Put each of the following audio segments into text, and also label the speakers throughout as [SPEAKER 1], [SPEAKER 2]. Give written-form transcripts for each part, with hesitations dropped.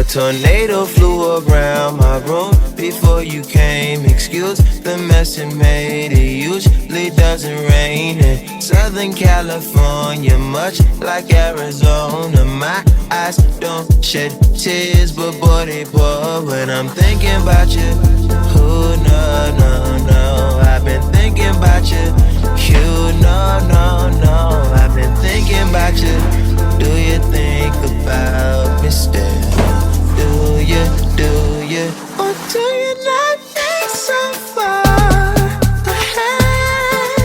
[SPEAKER 1] A tornado flew around my room before you came. Excuse the mess it made. It usually doesn't rain in Southern California, much like Arizona. My eyes don't shed tears, but boy they pour when I'm thinking about you. Ooh, no, no, no, I've been thinking about you. You, no, no, no, I've been thinking about you. Do you think about me still? Do you, or do you not think so far ahead?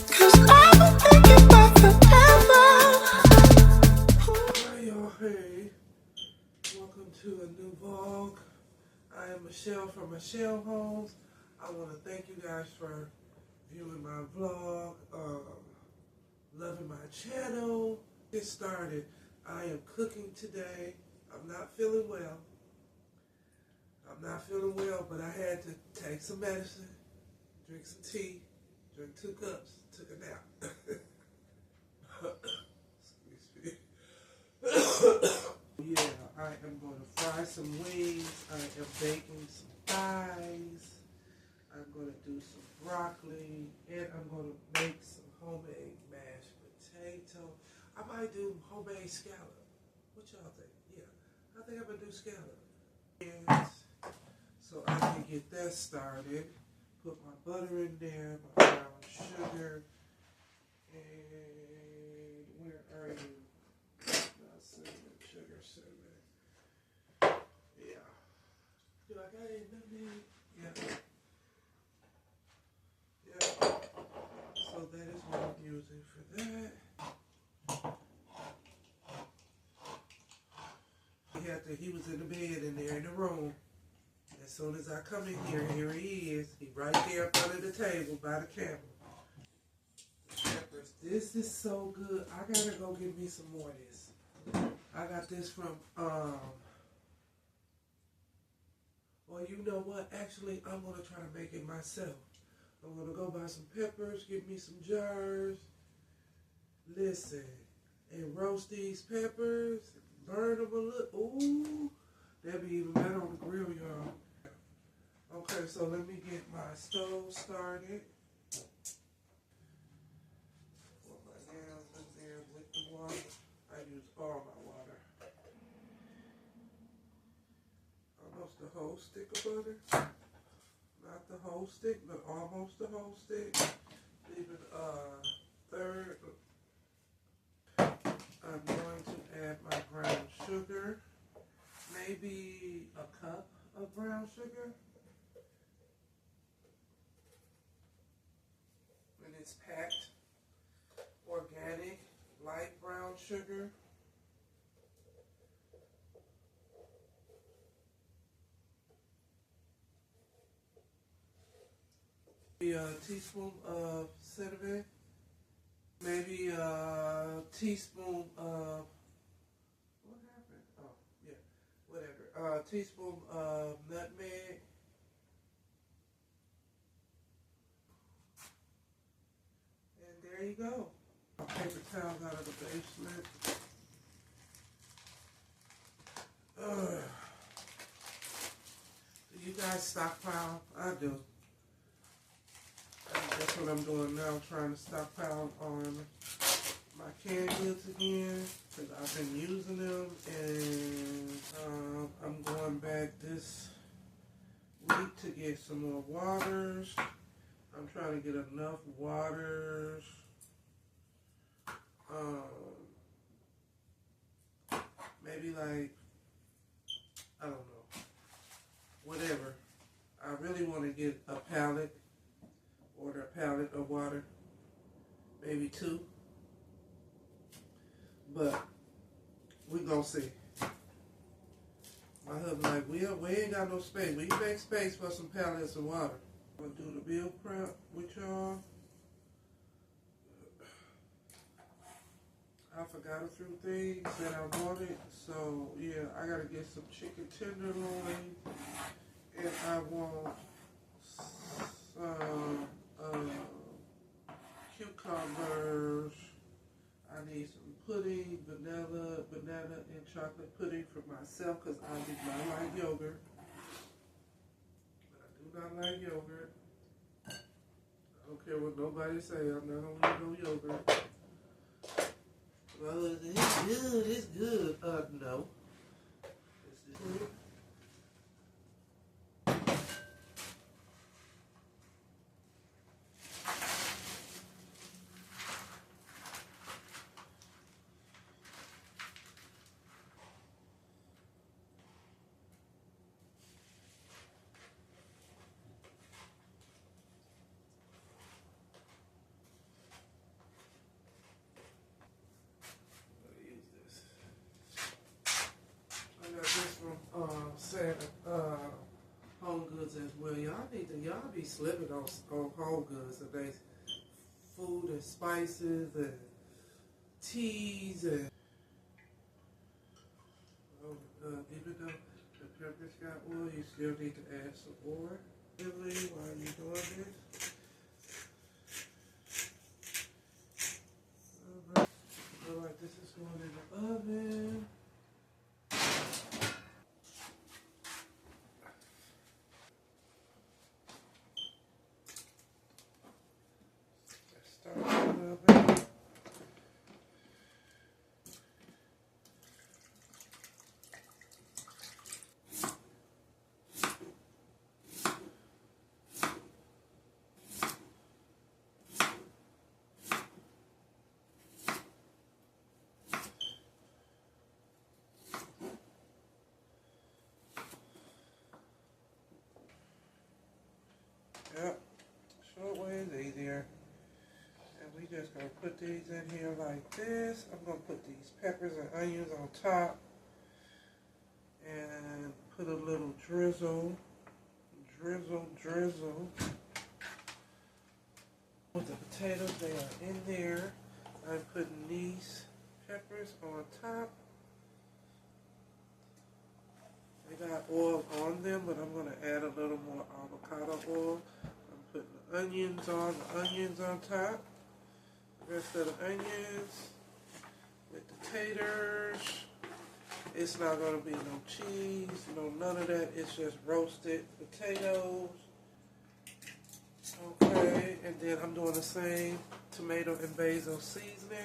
[SPEAKER 1] 'Cause I've been thinking about forever.
[SPEAKER 2] Hi y'all, hey, welcome to a new vlog. I am Michelle from Michelle Homes. I want to thank you guys for viewing my vlog, loving my channel. Get started. I am cooking today. I'm not feeling well. But I had to take some medicine, drink some tea, drink 2 cups, took a nap. Excuse me. Yeah, I am going to fry some wings. I am baking some thighs. I'm going to do some broccoli. And I'm going to make some homemade mashed potato. I might do homemade scallop. What y'all think? Yeah, I think I'm going to do scallop. And so I can get that started. Put my butter in there, my brown sugar. And where are you? Cinnamon, sugar, cinnamon. Yeah. Do I got it in there? Yeah. Yeah. So that is what I'm using for that. He was in the bed in there in the room. As soon as I come in here he is. He right there up under the table by the camera. Peppers. This is so good. I gotta go get me some more of this. I got this from, well, you know what? Actually, I'm going to try to make it myself. I'm going to go buy some peppers, get me some jars. Listen, and roast these peppers, burn them a little. Ooh, that'd be even better on the grill, y'all. Okay, so let me get my stove started. Put my hands in there with the water. I use all my water. Almost the whole stick of butter. Not the whole stick, but almost the whole stick. Leaving a third. I'm going to add my brown sugar. Maybe a cup of brown sugar. And it's packed. Organic, light brown sugar. Maybe a teaspoon of cinnamon. Maybe a teaspoon of, what happened? Oh, yeah, whatever. A teaspoon of nutmeg. And there you go. Paper towels out of the basement. Do you guys stockpile? I do. That's what I'm doing now, trying to stockpile on my canned goods again, because I've been using them, and I'm going back this week to get some more waters. I'm trying to get enough waters. Maybe like, I don't know, whatever. I really want to get a pallet. Order a pallet of water, maybe 2, but we gonna see. My husband like, we ain't got no space. We make space for some pallets of water. I'm gonna do the meal prep with y'all. I forgot a few things that I wanted, so yeah, I gotta get some chicken tenderloin, and I want some cucumbers. I need some pudding, vanilla, banana and chocolate pudding for myself because I do not like yogurt. I do not like yogurt. I don't care what nobody say. I'm not gonna eat no yogurt. Well, it's good. It's good. No. It's just good. I got this from Home Goods as well. Y'all be slipping on Home Goods and they food and spices and teas and even though the pepper's got oil, you still need to add some oil. Really, while you're doing this. Alright, feel like this is going in the oven. Start it up. Yep, short way is easier. And we just gonna put these in here like this. I'm gonna put these peppers and onions on top. And put a little drizzle. With the potatoes, they are in there. I'm putting these peppers on top. They got oil on them, but I'm gonna add a little more avocado oil. I'm putting the onions on top. The rest of the onions with the taters. It's not gonna be no cheese, none of that. It's just roasted potatoes. Okay, and then I'm doing the same tomato and basil seasoning.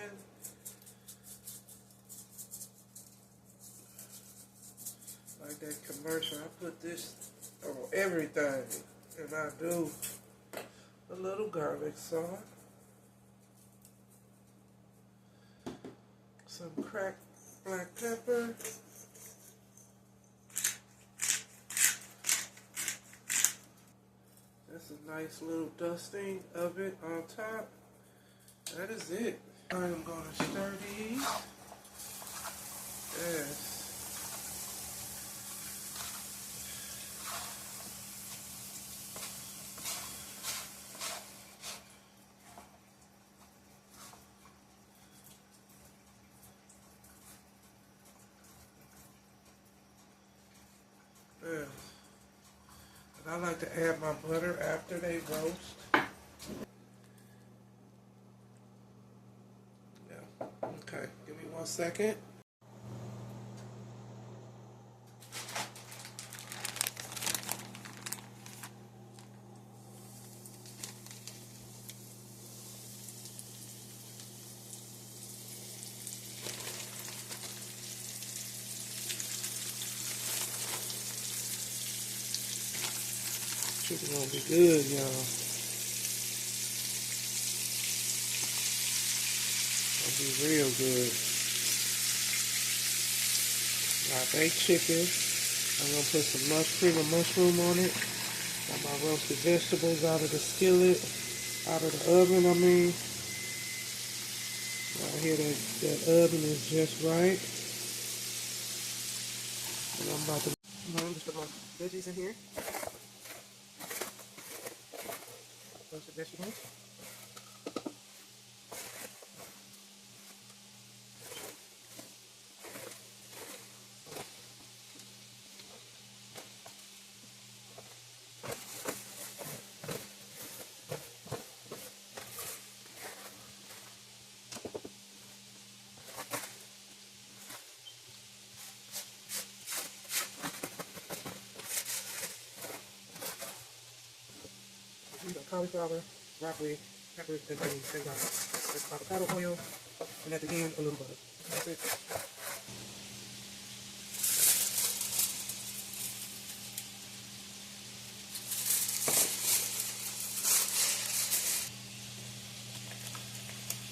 [SPEAKER 2] Like that commercial, I put this on everything. And I do a little garlic salt. Some cracked black pepper. That's a nice little dusting of it on top. That is it. I am going to stir these. Yes. Yes. And I like to add my butter after they roast. Okay, give me 1 second. Chicken gonna be good, y'all. Gonna be real good. I baked chicken. I'm gonna put some cream of mushroom on it. Got my roasted vegetables out of the skillet, out of the oven, I mean. Right here, that oven is just right. And I'm about to just put my veggies in here. Roasted vegetables. cauliflower, broccoli, peppers, and onions, and garlic. There's avocado oil, and at the end, a little butter. That's it.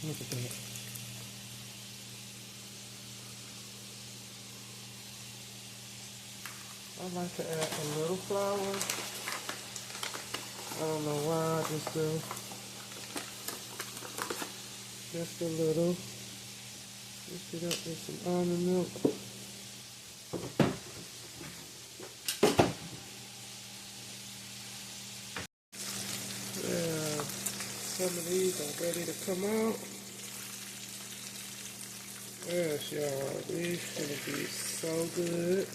[SPEAKER 2] Look at that. I like to add a little flour. I don't know why, just a little. Mix it up with some almond milk. Yeah, some of these are ready to come out. Yes, y'all, these gonna be so good.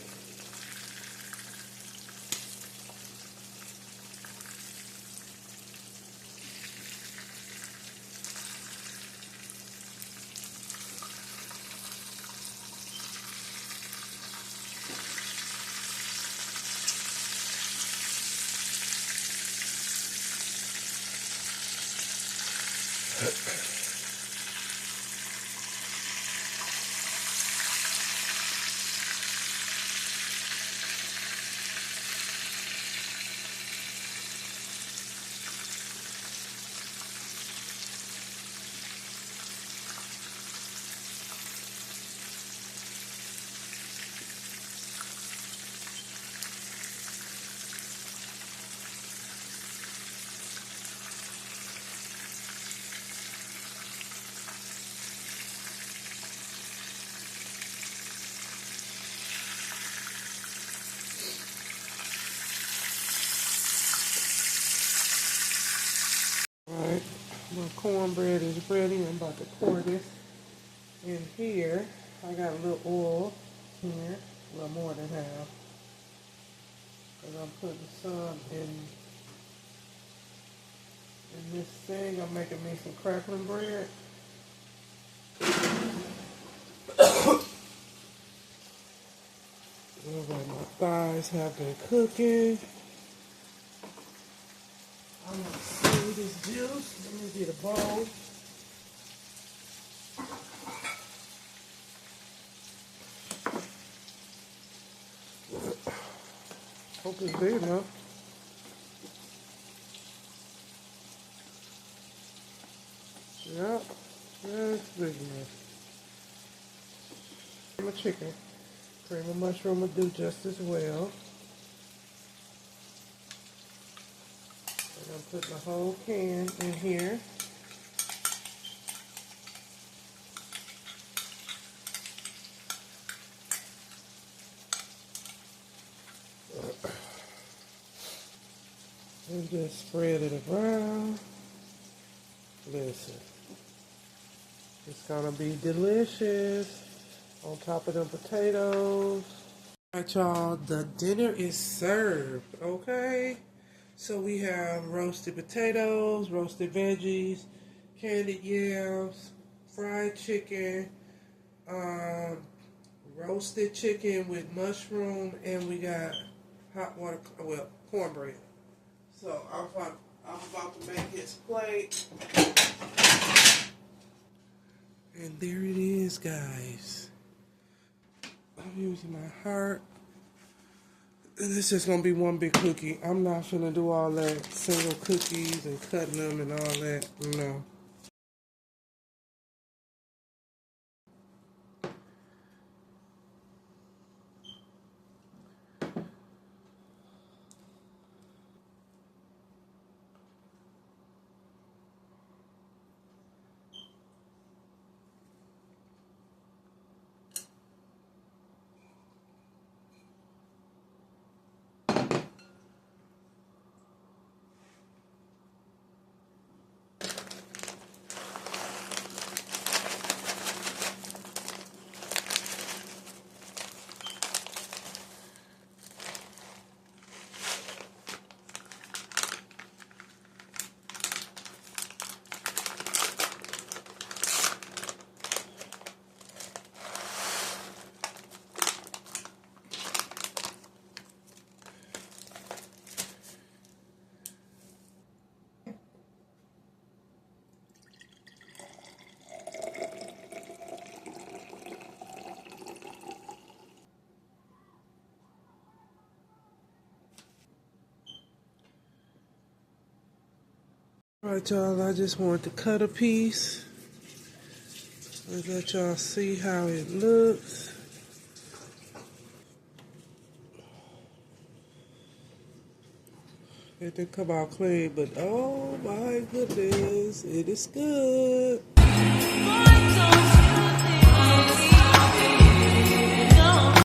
[SPEAKER 2] Alright, my cornbread is ready. I'm about to pour this in here. I got a little oil here, a little more than half. Because I'm putting some in this thing. I'm making me some crackling bread. Alright, my thighs have been cooking. I'm going to see this juice. Let me get a bowl. Hope it's big enough. Yep, it's big enough. Cream of chicken. Cream of mushroom will do just as well. And I'm putting the whole can in here. And just spread it around. Listen, it's gonna be delicious on top of them potatoes. Alright, y'all, the dinner is served, okay? So we have roasted potatoes, roasted veggies, candied yams, fried chicken, roasted chicken with mushroom, and we got hot water, well, cornbread. So I'm about to make his plate. And there it is, guys. I'm using my heart. And this is gonna be one big cookie. I'm not gonna do all that single cookies and cutting them and all that. No. Alright, y'all, I just wanted to cut a piece and let y'all see how it looks. It didn't come out clean, but oh my goodness, it is good.